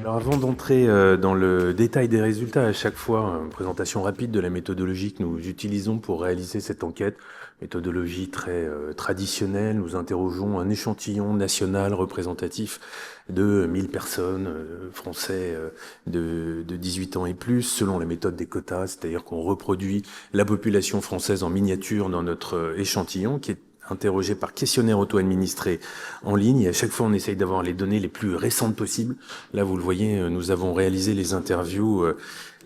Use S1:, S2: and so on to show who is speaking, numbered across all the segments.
S1: Alors avant d'entrer dans le détail des résultats, à chaque fois, une présentation rapide de la méthodologie que nous utilisons pour réaliser cette enquête. Méthodologie très traditionnelle, nous interrogeons un échantillon national représentatif de 1000 personnes, français de 18 ans et plus, selon la méthode des quotas, c'est-à-dire qu'on reproduit la population française en miniature dans notre échantillon, qui est interrogé par questionnaire auto-administré en ligne. Et à chaque fois, on essaye d'avoir les données les plus récentes possibles. Là, vous le voyez, nous avons réalisé les interviews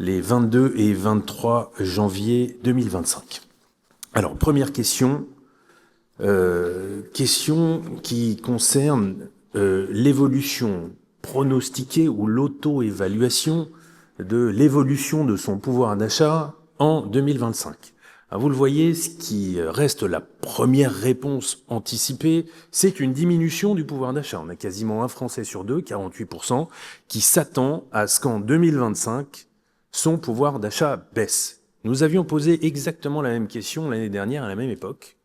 S1: les 22 et 23 janvier 2025. Alors, première question. Question qui concerne l'évolution pronostiquée ou l'auto-évaluation de l'évolution de son pouvoir d'achat en 2025. Alors vous le voyez, ce qui reste la première réponse anticipée, c'est une diminution du pouvoir d'achat. On a quasiment un Français sur deux, 48%, qui s'attend à ce qu'en 2025, son pouvoir d'achat baisse. Nous avions posé exactement la même question l'année dernière à la même époque.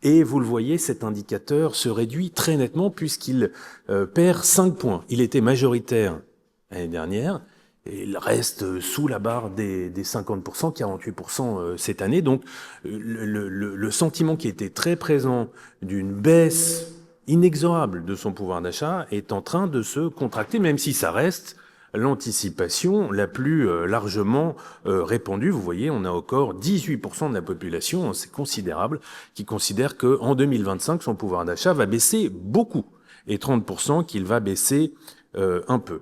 S1: Et vous le voyez, cet indicateur se réduit très nettement puisqu'il perd 5 points. Il était majoritaire l'année dernière. Et il reste sous la barre des 50%, 48% cette année. Donc le sentiment qui était très présent d'une baisse inexorable de son pouvoir d'achat est en train de se contracter, même si ça reste l'anticipation la plus largement répandue. Vous voyez, on a encore 18% de la population, c'est considérable, qui considère qu'en 2025, son pouvoir d'achat va baisser beaucoup, et 30% qu'il va baisser un peu.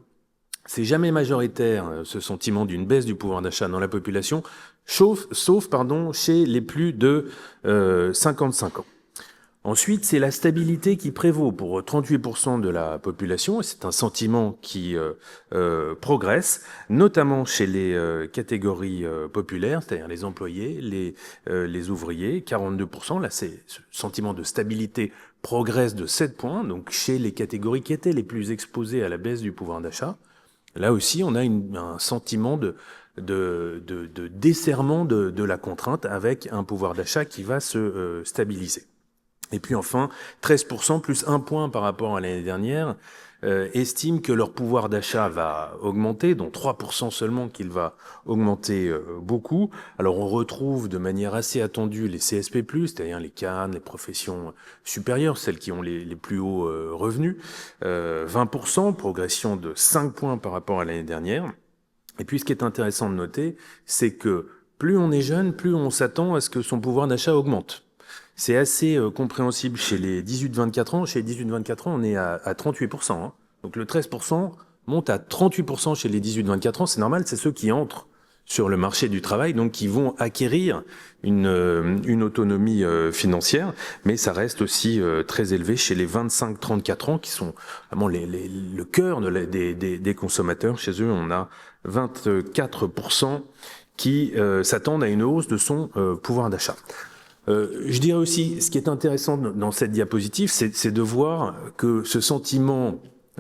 S1: C'est jamais majoritaire, ce sentiment d'une baisse du pouvoir d'achat dans la population, sauf chez les plus de 55 ans. Ensuite, c'est la stabilité qui prévaut pour 38% de la population, et c'est un sentiment qui progresse, notamment chez les catégories populaires, c'est-à-dire les employés, les ouvriers, 42%. Là, ce sentiment de stabilité progresse de 7 points, donc chez les catégories qui étaient les plus exposées à la baisse du pouvoir d'achat. Là aussi, on a un sentiment de desserrement de la contrainte avec un pouvoir d'achat qui va se stabiliser. Et puis enfin, 13%, plus 1 point par rapport à l'année dernière, estiment que leur pouvoir d'achat va augmenter, dont 3% seulement qu'il va augmenter beaucoup. Alors on retrouve de manière assez attendue les CSP+, c'est-à-dire les cadres, les professions supérieures, celles qui ont les plus hauts revenus. 20%, progression de 5 points par rapport à l'année dernière. Et puis ce qui est intéressant de noter, c'est que plus on est jeune, plus on s'attend à ce que son pouvoir d'achat augmente. C'est assez compréhensible chez les 18-24 ans. Chez les 18-24 ans, on est à 38%. Hein. Donc le 13% monte à 38% chez les 18-24 ans. C'est normal, c'est ceux qui entrent sur le marché du travail, donc qui vont acquérir une autonomie financière. Mais ça reste aussi très élevé chez les 25-34 ans, qui sont vraiment le cœur des consommateurs. Chez eux, on a 24% qui s'attendent à une hausse de son pouvoir d'achat. Je dirais aussi, ce qui est intéressant dans cette diapositive, c'est de voir que ce sentiment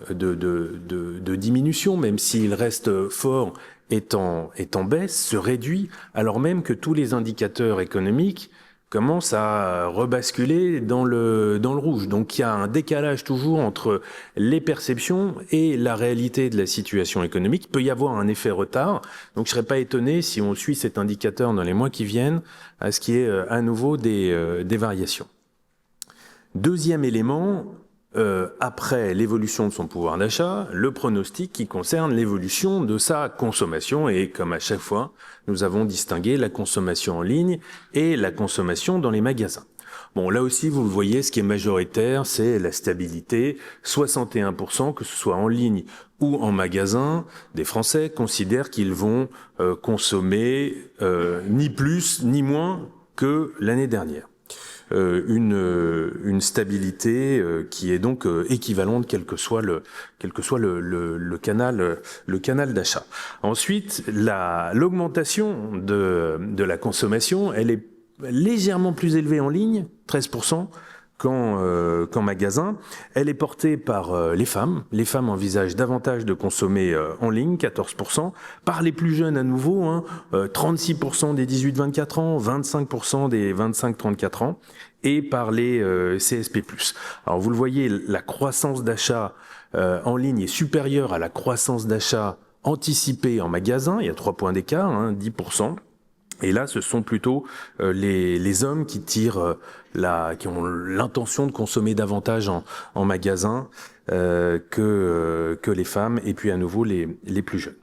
S1: de diminution, même s'il reste fort, est en baisse, se réduit, alors même que tous les indicateurs économiques commencent à rebasculer dans le rouge. Donc il y a un décalage toujours entre les perceptions et la réalité de la situation économique. Il peut y avoir un effet retard. Donc je ne serais pas étonné, si on suit cet indicateur dans les mois qui viennent, à ce qu'il y ait à nouveau des variations. Deuxième élément, après l'évolution de son pouvoir d'achat, le pronostic qui concerne l'évolution de sa consommation. Et comme à chaque fois, nous avons distingué la consommation en ligne et la consommation dans les magasins. Bon, là aussi, vous le voyez, ce qui est majoritaire, c'est la stabilité. 61%, que ce soit en ligne ou en magasin, des Français considèrent qu'ils vont consommer ni plus ni moins que l'année dernière. Une stabilité qui est donc équivalente quel que soit le canal d'achat. Ensuite, l'augmentation de la consommation, elle est légèrement plus élevée en ligne, 13%, qu'en magasin. Elle est portée par les femmes. Les femmes envisagent davantage de consommer en ligne, 14%. Par les plus jeunes à nouveau, 36% des 18-24 ans, 25% des 25-34 ans. Et par les CSP+. Alors vous le voyez, la croissance d'achat en ligne est supérieure à la croissance d'achat anticipée en magasin. Il y a 3 points d'écart, 10%. Et là, ce sont plutôt les hommes qui qui ont l'intention de consommer davantage en magasin que les femmes, et puis à nouveau les plus jeunes.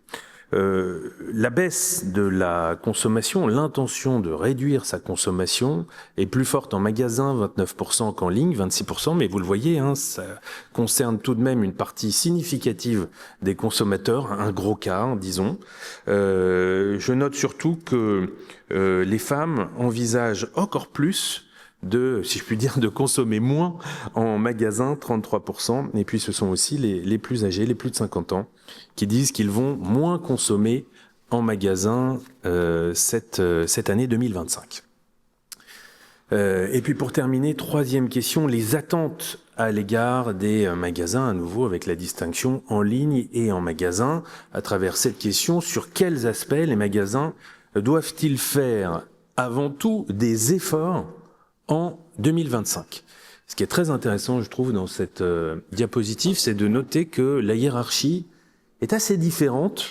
S1: La baisse de la consommation, l'intention de réduire sa consommation est plus forte en magasin, 29% qu'en ligne, 26%, mais vous le voyez, ça concerne tout de même une partie significative des consommateurs, un gros quart, disons. Je note surtout que les femmes envisagent encore plus si je puis dire, de consommer moins en magasin, 33%. Et puis ce sont aussi les plus âgés, les plus de 50 ans, qui disent qu'ils vont moins consommer en magasin cette année 2025. Et puis pour terminer, troisième question, les attentes à l'égard des magasins, à nouveau avec la distinction en ligne et en magasin. À travers cette question, sur quels aspects les magasins doivent-ils faire avant tout des efforts en 2025. Ce qui est très intéressant, je trouve, dans cette diapositive, c'est de noter que la hiérarchie est assez différente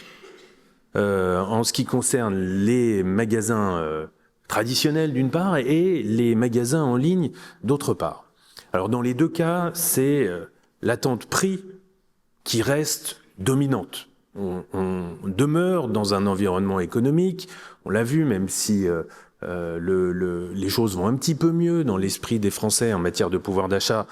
S1: en ce qui concerne les magasins traditionnels d'une part et les magasins en ligne d'autre part. Alors dans les deux cas, c'est l'attente prix qui reste dominante. On demeure dans un environnement économique, on l'a vu, même si les choses vont un petit peu mieux dans l'esprit des Français en matière de pouvoir d'achat,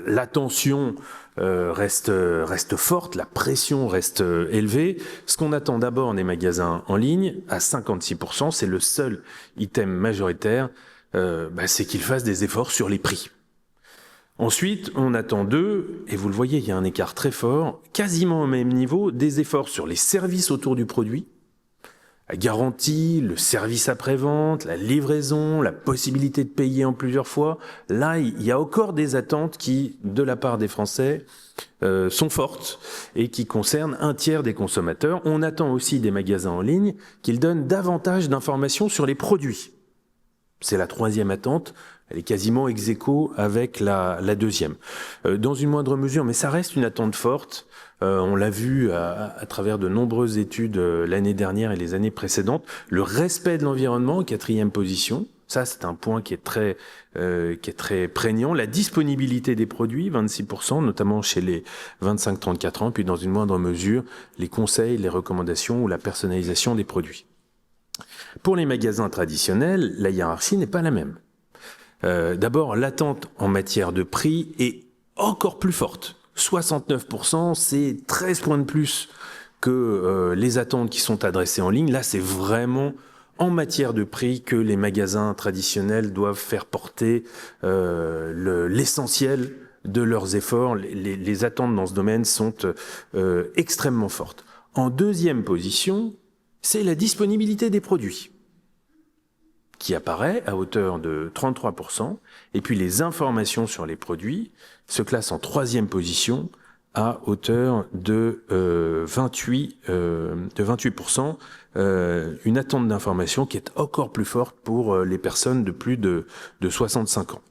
S1: la tension reste forte, la pression reste élevée. Ce qu'on attend d'abord des magasins en ligne, à 56%, c'est le seul item majoritaire, c'est qu'ils fassent des efforts sur les prix. Ensuite, on attend d'eux, et vous le voyez, il y a un écart très fort, quasiment au même niveau, des efforts sur les services autour du produit, la garantie, le service après-vente, la livraison, la possibilité de payer en plusieurs fois. Là, il y a encore des attentes qui, de la part des Français, sont fortes et qui concernent un tiers des consommateurs. On attend aussi des magasins en ligne qu'ils donnent davantage d'informations sur les produits. C'est la troisième attente. Elle est quasiment ex aequo avec la deuxième. Dans une moindre mesure, mais ça reste une attente forte. On l'a vu à travers de nombreuses études l'année dernière et les années précédentes. Le respect de l'environnement, 4e position. Ça, c'est un point qui est très prégnant. La disponibilité des produits, 26%, notamment chez les 25-34 ans. Puis dans une moindre mesure, les conseils, les recommandations ou la personnalisation des produits. Pour les magasins traditionnels, la hiérarchie n'est pas la même. D'abord, l'attente en matière de prix est encore plus forte. 69%, c'est 13 points de plus que les attentes qui sont adressées en ligne. Là, c'est vraiment en matière de prix que les magasins traditionnels doivent faire porter l'essentiel de leurs efforts. Les attentes dans ce domaine sont extrêmement fortes. En deuxième position, c'est la disponibilité des produits, qui apparaît à hauteur de 33%, et puis les informations sur les produits se classent en troisième position à hauteur de 28%, une attente d'information qui est encore plus forte pour les personnes de plus de 65 ans.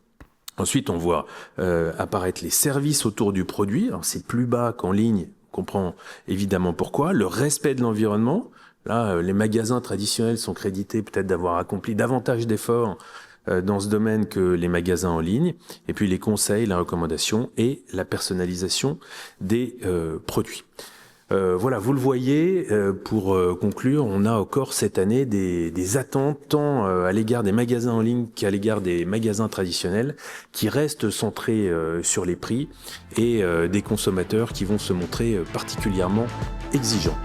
S1: Ensuite, on voit apparaître les services autour du produit. Alors, c'est plus bas qu'en ligne, on comprend évidemment pourquoi. Le respect de l'environnement. Là, les magasins traditionnels sont crédités peut-être d'avoir accompli davantage d'efforts dans ce domaine que les magasins en ligne. Et puis les conseils, la recommandation et la personnalisation des produits. Voilà, vous le voyez, pour conclure, on a encore cette année des attentes tant à l'égard des magasins en ligne qu'à l'égard des magasins traditionnels qui restent centrés sur les prix et des consommateurs qui vont se montrer particulièrement exigeants.